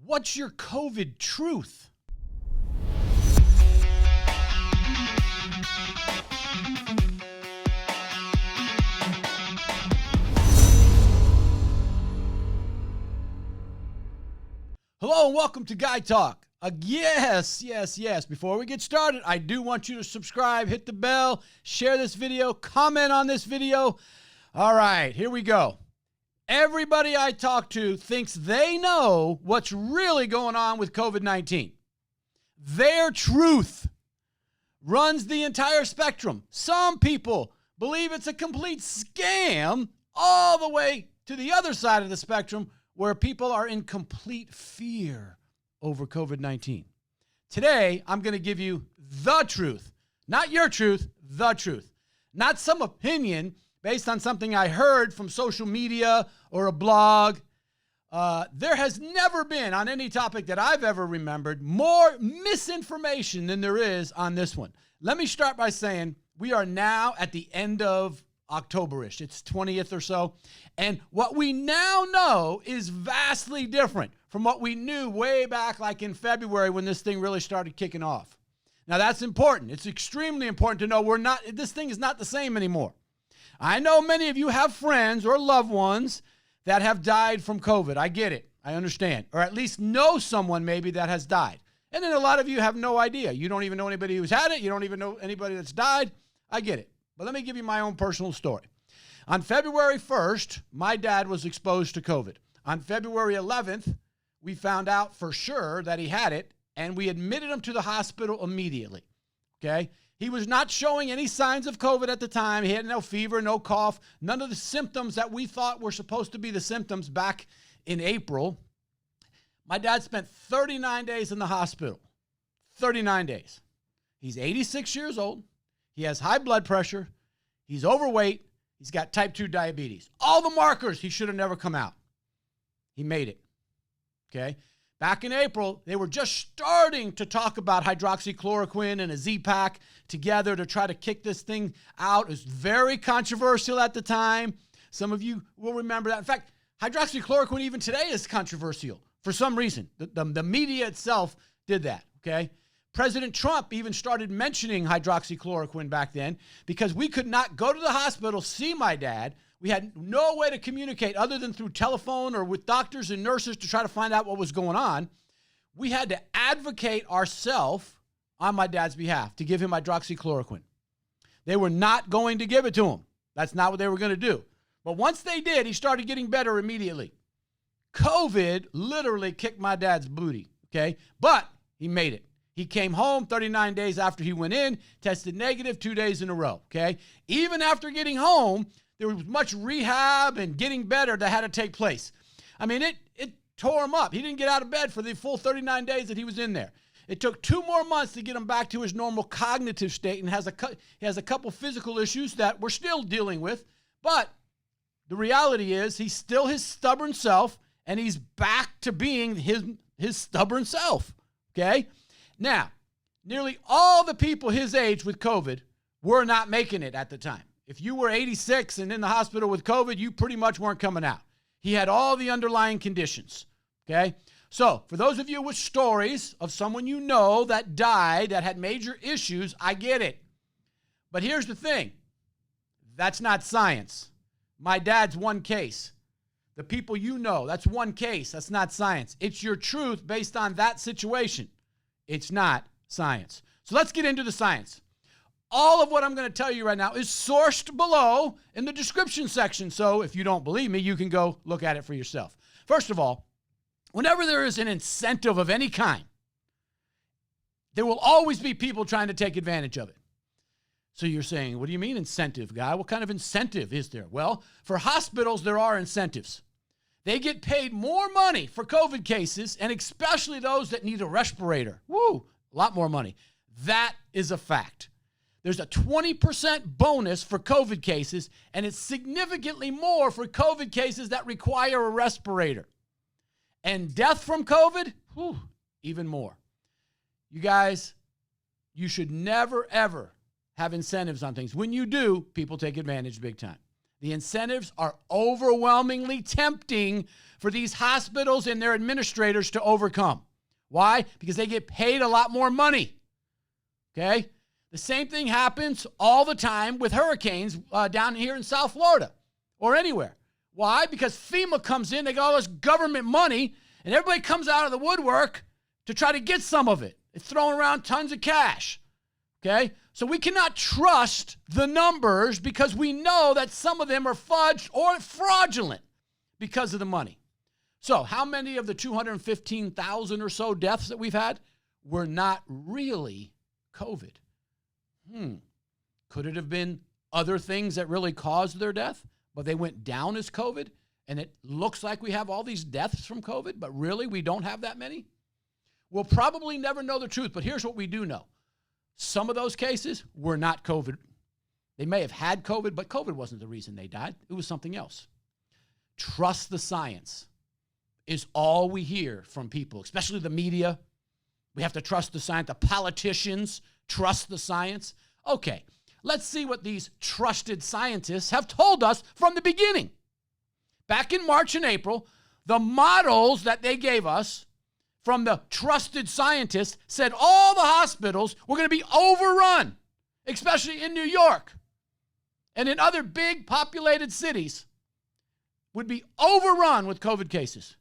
What's your COVID truth? Hello and welcome to Guy Talk. Yes. Before we get started, I do want you to subscribe, hit the bell, share this video, comment on this video. All right, here we go. Everybody I talk to thinks they know what's really going on with COVID-19. Their truth runs the entire spectrum. Some people believe it's a complete scam, all the way to the other side of the spectrum where people are in complete fear over COVID-19. Today, I'm going to give you the truth. Not your truth, the truth. Not some opinion based on something I heard from social media or a blog. There has never been, on any topic that I've ever remembered, more misinformation than there is on this one. Let me start by saying we are now at the end of October-ish. It's 20th or so. And what we now know is vastly different from what we knew way back like in February when this thing really started kicking off. Now that's important. It's extremely important to know this thing is not the same anymore. I know many of you have friends or loved ones that have died from COVID. I get it. I understand. Or at least know someone maybe that has died. And then a lot of you have no idea. You don't even know anybody who's had it. You don't even know anybody that's died. I get it. But let me give you my own personal story. On February 1st, my dad was exposed to COVID. On February 11th, we found out for sure that he had it, and we admitted him to the hospital immediately. Okay? He was not showing any signs of COVID at the time. He had no fever, no cough, none of the symptoms that we thought were supposed to be the symptoms back in April. My dad spent 39 days in the hospital. 39 days. He's 86 years old. He has high blood pressure. He's overweight. He's got type 2 diabetes. All the markers, he should have never come out. He made it. Okay? Back in April, they were just starting to talk about hydroxychloroquine and a Z-Pack together to try to kick this thing out. It was very controversial at the time. Some of you will remember that. In fact, hydroxychloroquine even today is controversial for some reason. The media itself did that, okay? President Trump even started mentioning hydroxychloroquine back then because we could not go to the hospital, see my dad. We had no way to communicate other than through telephone or with doctors and nurses to try to find out what was going on. We had to advocate ourselves on my dad's behalf to give him hydroxychloroquine. They were not going to give it to him. That's not what they were going to do. But once they did, he started getting better immediately. COVID literally kicked my dad's booty, okay? But he made it. He came home 39 days after he went in, tested negative 2 days in a row, okay? Even after getting home, there was much rehab and getting better that had to take place. I mean, it tore him up. He didn't get out of bed for the full 39 days that he was in there. It took 2 more months to get him back to his normal cognitive state, and he has a couple physical issues that we're still dealing with. But the reality is he's still his stubborn self, and he's back to being his stubborn self, okay? Now, nearly all the people his age with COVID were not making it at the time. If you were 86 and in the hospital with COVID, you pretty much weren't coming out. He had all the underlying conditions, okay? So for those of you with stories of someone you know that died, that had major issues, I get it. But here's the thing. That's not science. My dad's one case. The people you know, that's one case. That's not science. It's your truth based on that situation. It's not science. So let's get into the science. All of what I'm going to tell you right now is sourced below in the description section. So if you don't believe me, you can go look at it for yourself. First of all, whenever there is an incentive of any kind, there will always be people trying to take advantage of it. So you're saying, what do you mean incentive, Guy? What kind of incentive is there? Well, for hospitals, there are incentives. They get paid more money for COVID cases, and especially those that need a respirator. Woo, a lot more money. That is a fact. There's a 20% bonus for COVID cases, and it's significantly more for COVID cases that require a respirator. And death from COVID, even more. You guys, you should never, ever have incentives on things. When you do, people take advantage big time. The incentives are overwhelmingly tempting for these hospitals and their administrators to overcome. Why? Because they get paid a lot more money. Okay? The same thing happens all the time with hurricanes down here in South Florida or anywhere. Why? Because FEMA comes in, they got all this government money, and everybody comes out of the woodwork to try to get some of it. It's throwing around tons of cash. Okay? So we cannot trust the numbers because we know that some of them are fudged or fraudulent because of the money. So how many of the 215,000 or so deaths that we've had were not really COVID? Could it have been other things that really caused their death, but they went down as COVID, and it looks like we have all these deaths from COVID, but really we don't have that many? We'll probably never know the truth, but here's what we do know. Some of those cases were not COVID. They may have had COVID, but COVID wasn't the reason they died. It was something else. Trust the science is all we hear from people, especially the media. We have to trust the science. The politicians trust the science. Okay, let's see what these trusted scientists have told us from the beginning. Back in March and April, the models that they gave us from the trusted scientists said all the hospitals were going to be overrun, especially in New York and in other big populated cities, would be overrun with COVID cases.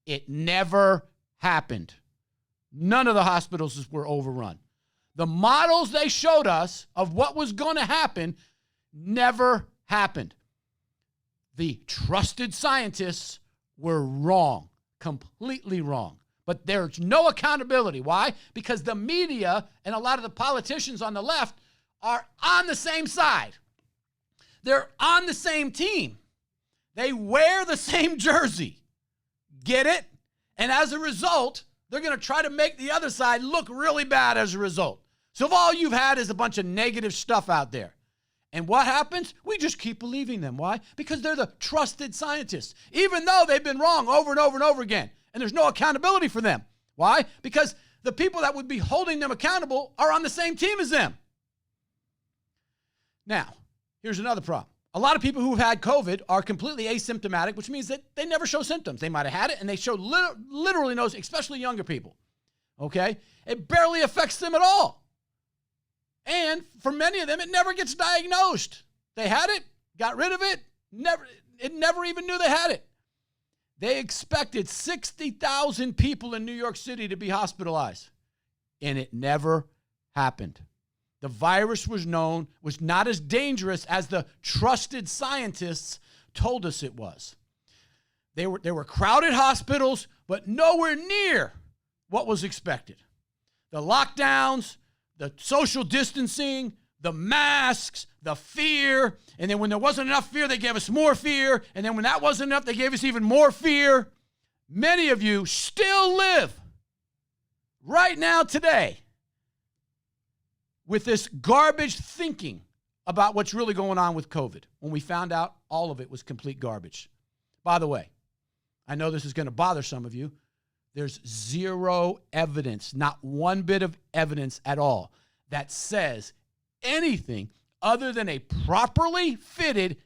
It never happened. None of the hospitals were overrun. The models they showed us of what was going to happen never happened. The trusted scientists were wrong, completely wrong. But there's no accountability. Why? Because the media and a lot of the politicians on the left are on the same side. They're on the same team. They wear the same jersey. Get it? And as a result, they're going to try to make the other side look really bad as a result. So if all you've had is a bunch of negative stuff out there, and what happens? We just keep believing them. Why? Because they're the trusted scientists, even though they've been wrong over and over and over again, and there's no accountability for them. Why? Because the people that would be holding them accountable are on the same team as them. Now, here's another problem. A lot of people who've had COVID are completely asymptomatic, which means that they never show symptoms. They might have had it, and they show literally no, especially younger people. Okay? It barely affects them at all. And for many of them, it never gets diagnosed. They had it, got rid of it, never even knew they had it. They expected 60,000 people in New York City to be hospitalized, and it never happened. The virus was not as dangerous as the trusted scientists told us it was. There were crowded hospitals, but nowhere near what was expected. The lockdowns, the social distancing, the masks, the fear, and then when there wasn't enough fear, they gave us more fear, and then when that wasn't enough, they gave us even more fear. Many of you still live right now today with this garbage thinking about what's really going on with COVID, when we found out all of it was complete garbage. By the way, I know this is going to bother some of you. There's zero evidence, not one bit of evidence at all, that says anything other than a properly fitted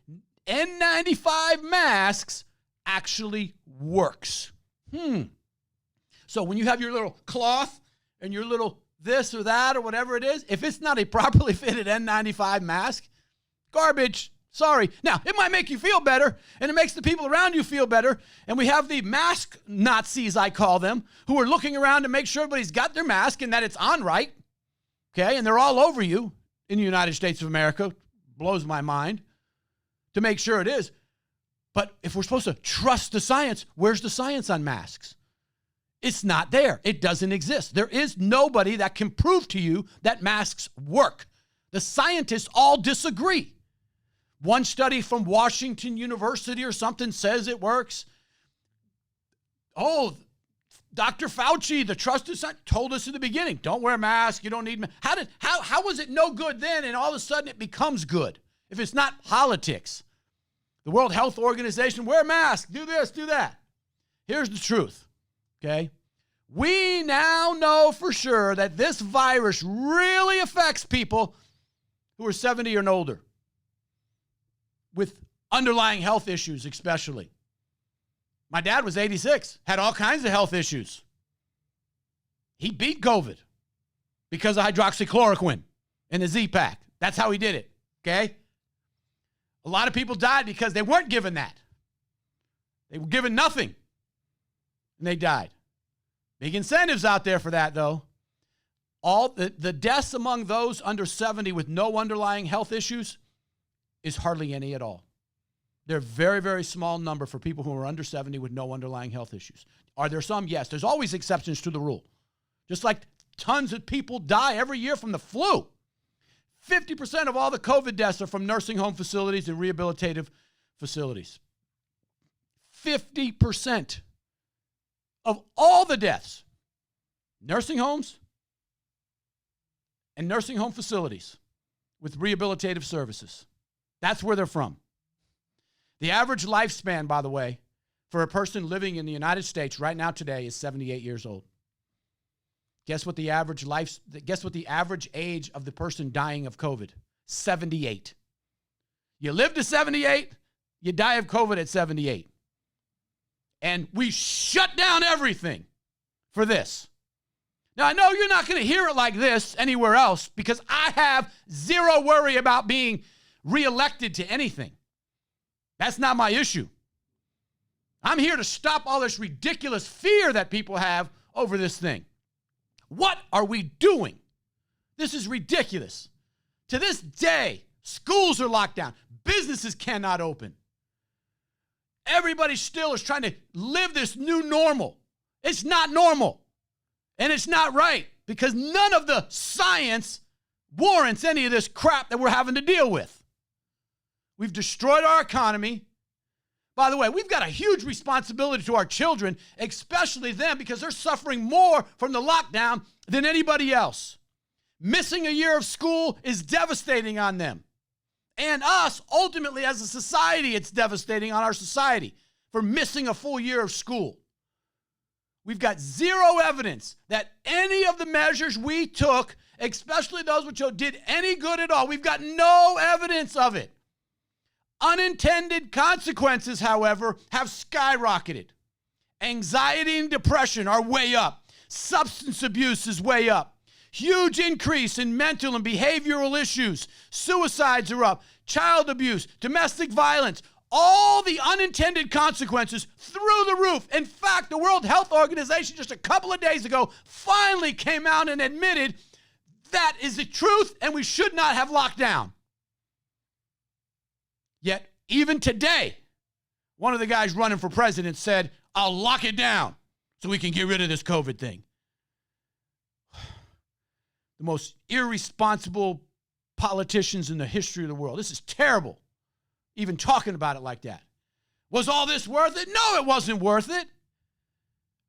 N95 masks actually works. So when you have your little cloth and your little this or that or whatever it is, if it's not a properly fitted N95 mask, garbage. Sorry. Now, it might make you feel better, and it makes the people around you feel better, and we have the mask Nazis, I call them, who are looking around to make sure everybody's got their mask and that it's on right, okay, and they're all over you in the United States of America. Blows my mind to make sure it is. But if we're supposed to trust the science, where's the science on masks? It's not there. It doesn't exist. There is nobody that can prove to you that masks work. The scientists all disagree. One study from Washington University or something says it works. Oh, Dr. Fauci, the trusted scientist, told us in the beginning, don't wear a mask, you don't need masks. How was it no good then and all of a sudden it becomes good if it's not politics? The World Health Organization, wear a mask, do this, do that. Here's the truth. Okay, we now know for sure that this virus really affects people who are 70 and older. with underlying health issues especially. My dad was 86, had all kinds of health issues. He beat COVID because of hydroxychloroquine and the Z-Pack. That's how he did it, okay? A lot of people died because they weren't given that. They were given nothing, and they died. Big incentives out there for that, though. All the deaths among those under 70 with no underlying health issues is hardly any at all. They're a very, very small number for people who are under 70 with no underlying health issues. Are there some? Yes. There's always exceptions to the rule. Just like tons of people die every year from the flu. 50% of all the COVID deaths are from nursing home facilities and rehabilitative facilities. 50% of all the deaths, nursing homes and nursing home facilities with rehabilitative services. That's where they're from. The average lifespan, by the way, for a person living in the United States right now today is 78 years old. Guess what the average age of the person dying of COVID? 78. You live to 78, you die of COVID at 78. And we shut down everything for this. Now, I know you're not going to hear it like this anywhere else because I have zero worry about being reelected to anything. That's not my issue. I'm here to stop all this ridiculous fear that people have over this thing. What are we doing? This is ridiculous. To this day, schools are locked down. Businesses cannot open. Everybody still is trying to live this new normal. It's not normal. And it's not right because none of the science warrants any of this crap that we're having to deal with. We've destroyed our economy. By the way, we've got a huge responsibility to our children, especially them, because they're suffering more from the lockdown than anybody else. Missing a year of school is devastating on them. And us, ultimately, as a society, it's devastating on our society for missing a full year of school. We've got zero evidence that any of the measures we took, especially those which did any good at all. We've got no evidence of it. Unintended consequences, however, have skyrocketed. Anxiety and depression are way up. Substance abuse is way up. Huge increase in mental and behavioral issues. Suicides are up. Child abuse, domestic violence, all the unintended consequences through the roof. In fact, the World Health Organization just a couple of days ago finally came out and admitted that is the truth and we should not have locked down. Yet, even today, one of the guys running for president said, I'll lock it down so we can get rid of this COVID thing. The most irresponsible politicians in the history of the world. This is terrible, even talking about it like that. Was all this worth it? No, it wasn't worth it.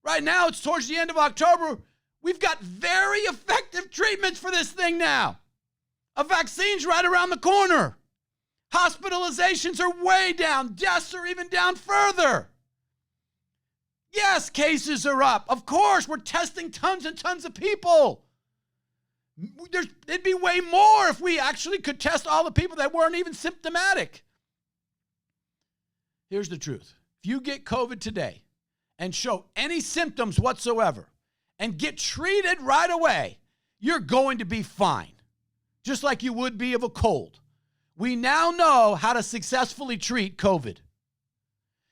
Right now, it's towards the end of October. We've got very effective treatments for this thing now. A vaccine's right around the corner. Hospitalizations are way down. Deaths are even down further. Yes, cases are up. Of course, we're testing tons and tons of people. It'd be way more if we actually could test all the people that weren't even symptomatic. Here's the truth. If you get COVID today and show any symptoms whatsoever and get treated right away, you're going to be fine, just like you would be of a cold. We now know how to successfully treat COVID.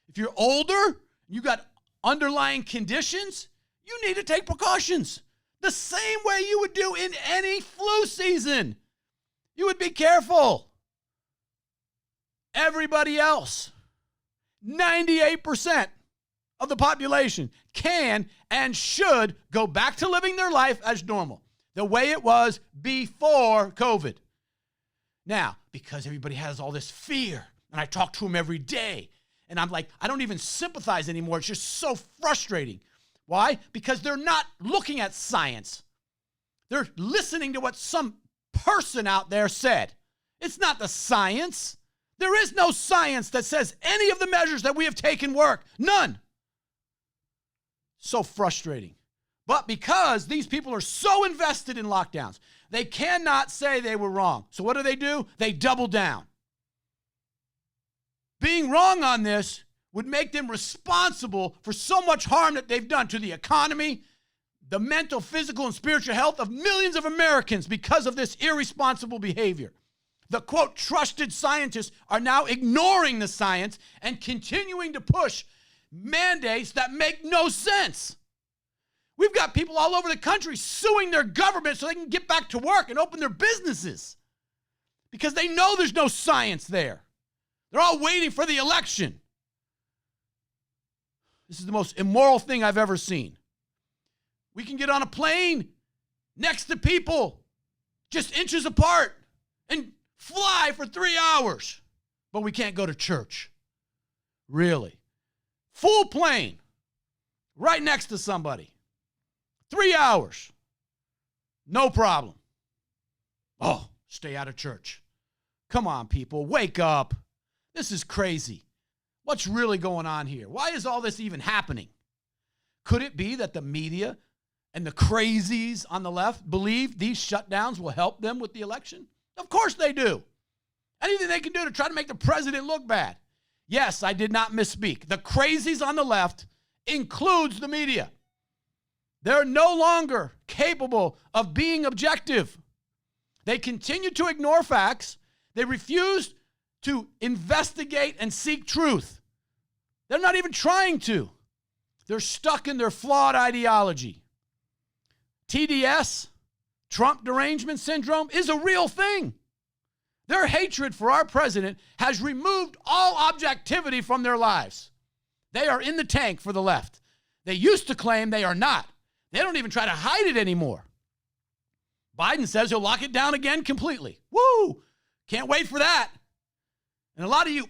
If you're older, you got underlying conditions, you need to take precautions. The same way you would do in any flu season. You would be careful. Everybody else, 98% of the population can and should go back to living their life as normal, the way it was before COVID. Now, because everybody has all this fear, and I talk to them every day, and I'm like, I don't even sympathize anymore. It's just so frustrating. Why? Because they're not looking at science. They're listening to what some person out there said. It's not the science. There is no science that says any of the measures that we have taken work. None. So frustrating. But because these people are so invested in lockdowns, they cannot say they were wrong. So what do? They double down. Being wrong on this would make them responsible for so much harm that they've done to the economy, the mental, physical, and spiritual health of millions of Americans because of this irresponsible behavior. The, quote, trusted scientists are now ignoring the science and continuing to push mandates that make no sense. We've got people all over the country suing their government so they can get back to work and open their businesses because they know there's no science there. They're all waiting for the election. This is the most immoral thing I've ever seen. We can get on a plane next to people just inches apart and fly for 3 hours, but we can't go to church. Really. Full plane, right next to somebody. 3 hours. No problem. Oh, stay out of church. Come on, people, wake up. This is crazy. What's really going on here? Why is all this even happening? Could it be that the media and the crazies on the left believe these shutdowns will help them with the election? Of course they do. Anything they can do to try to make the president look bad. Yes, I did not misspeak. The crazies on the left includes the media. They're no longer capable of being objective. They continue to ignore facts. They refuse to investigate and seek truth. They're not even trying to. They're stuck in their flawed ideology. TDS, Trump derangement syndrome, is a real thing. Their hatred for our president has removed all objectivity from their lives. They are in the tank for the left. They used to claim they are not. They don't even try to hide it anymore. Biden says he'll lock it down again completely. Woo! Can't wait for that. And a lot of you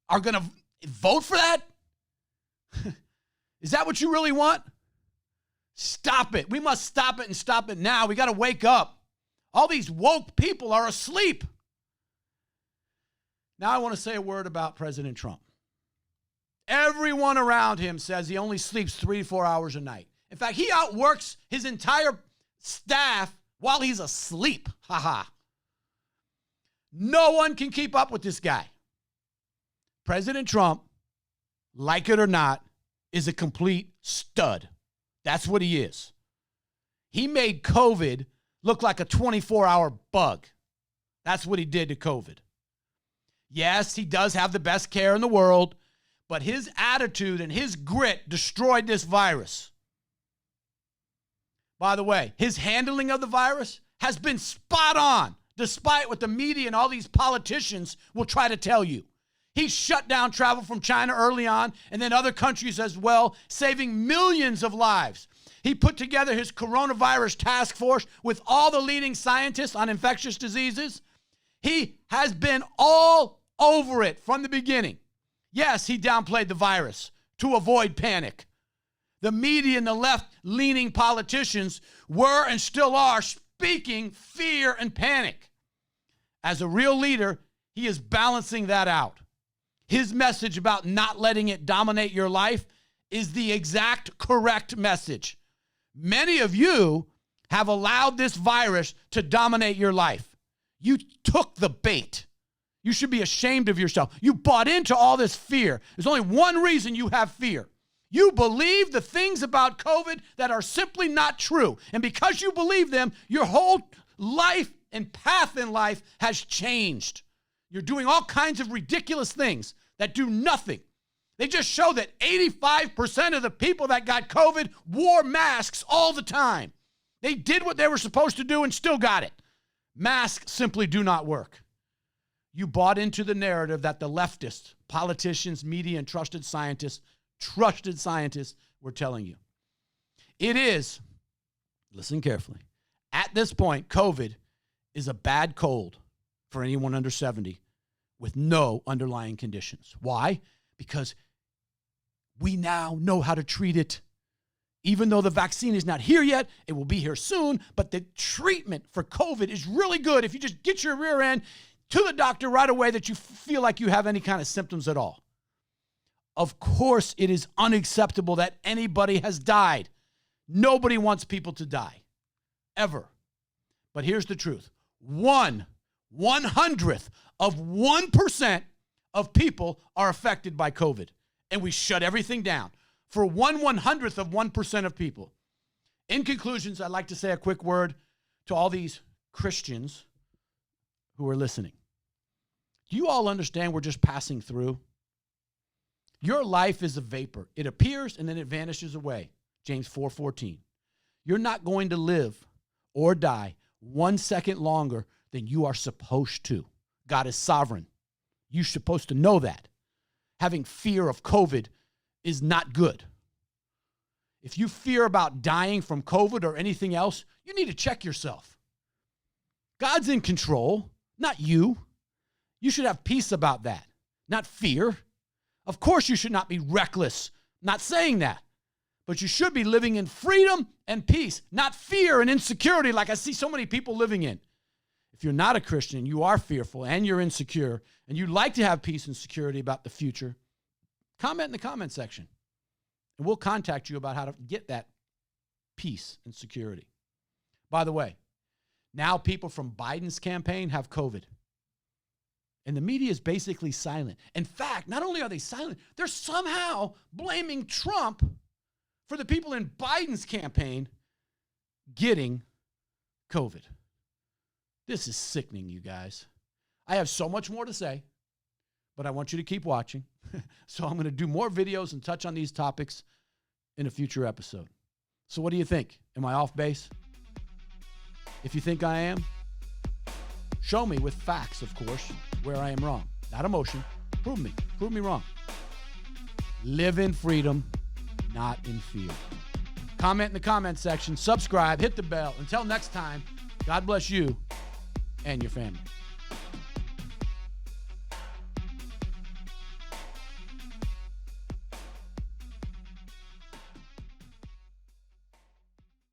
are going to vote for that? Is that what you really want? Stop it. We must stop it and stop it now. We got to wake up. All these woke people are asleep. Now I want to say a word about President Trump. Everyone around him says he only sleeps 3 to 4 hours a night. In fact, he outworks his entire staff while he's asleep. Ha ha. No one can keep up with this guy. President Trump, like it or not, is a complete stud. That's what he is. He made COVID look like a 24-hour bug. That's what he did to COVID. Yes, he does have the best care in the world, but his attitude and his grit destroyed this virus. By the way, his handling of the virus has been spot on, despite what the media and all these politicians will try to tell you. He shut down travel from China early on, and then other countries as well, saving millions of lives. He put together his coronavirus task force with all the leading scientists on infectious diseases. He has been all over it from the beginning. Yes, he downplayed the virus to avoid panic. The media and the left-leaning politicians were and still are speaking fear and panic. As a real leader, he is balancing that out. His message about not letting it dominate your life is the exact correct message. Many of you have allowed this virus to dominate your life. You took the bait. You should be ashamed of yourself. You bought into all this fear. There's only one reason you have fear. You believe the things about COVID that are simply not true. And because you believe them, your whole life and path in life has changed. You're doing all kinds of ridiculous things that do nothing. They just show that 85% of the people that got COVID wore masks all the time. They did what they were supposed to do and still got it. Masks simply do not work. You bought into the narrative that the leftists, politicians, media, and trusted scientists were telling you. It is, listen carefully, at this point, COVID is a bad cold for anyone under 70 with no underlying conditions. Why? Because we now know how to treat it. Even though the vaccine is not here yet, it will be here soon, but the treatment for COVID is really good if you just get your rear end to the doctor right away that you feel like you have any kind of symptoms at all. Of course, it is unacceptable that anybody has died. Nobody wants people to die, ever. But here's the truth. 1/100th of 1% of people are affected by COVID, and we shut everything down for 1/100th of 1% of people. In conclusions, I'd like to say a quick word to all these Christians who are listening. Do you all understand we're just passing through? Your life is a vapor. It appears and then it vanishes away. James 4:14. You're not going to live or die 1 second longer than you are supposed to. God is sovereign. You're supposed to know that. Having fear of COVID is not good. If you fear about dying from COVID or anything else, you need to check yourself. God's in control, not you. You should have peace about that, not fear. Of course, you should not be reckless. Not saying that. But you should be living in freedom and peace, not fear and insecurity like I see so many people living in. If you're not a Christian, you are fearful and you're insecure, and you'd like to have peace and security about the future, comment in the comment section. And we'll contact you about how to get that peace and security. By the way, now people from Biden's campaign have COVID. And the media is basically silent. In fact, not only are they silent, they're somehow blaming Trump for the people in Biden's campaign getting COVID. This is sickening, you guys. I have so much more to say, but I want you to keep watching. So I'm going to do more videos and touch on these topics in a future episode. So what do you think? Am I off base? If you think I am, show me with facts, of course, where I am wrong. Not emotion. Prove me. Prove me wrong. Live in freedom, not in fear. Comment in the comment section. Subscribe. Hit the bell. Until next time, God bless you and your family.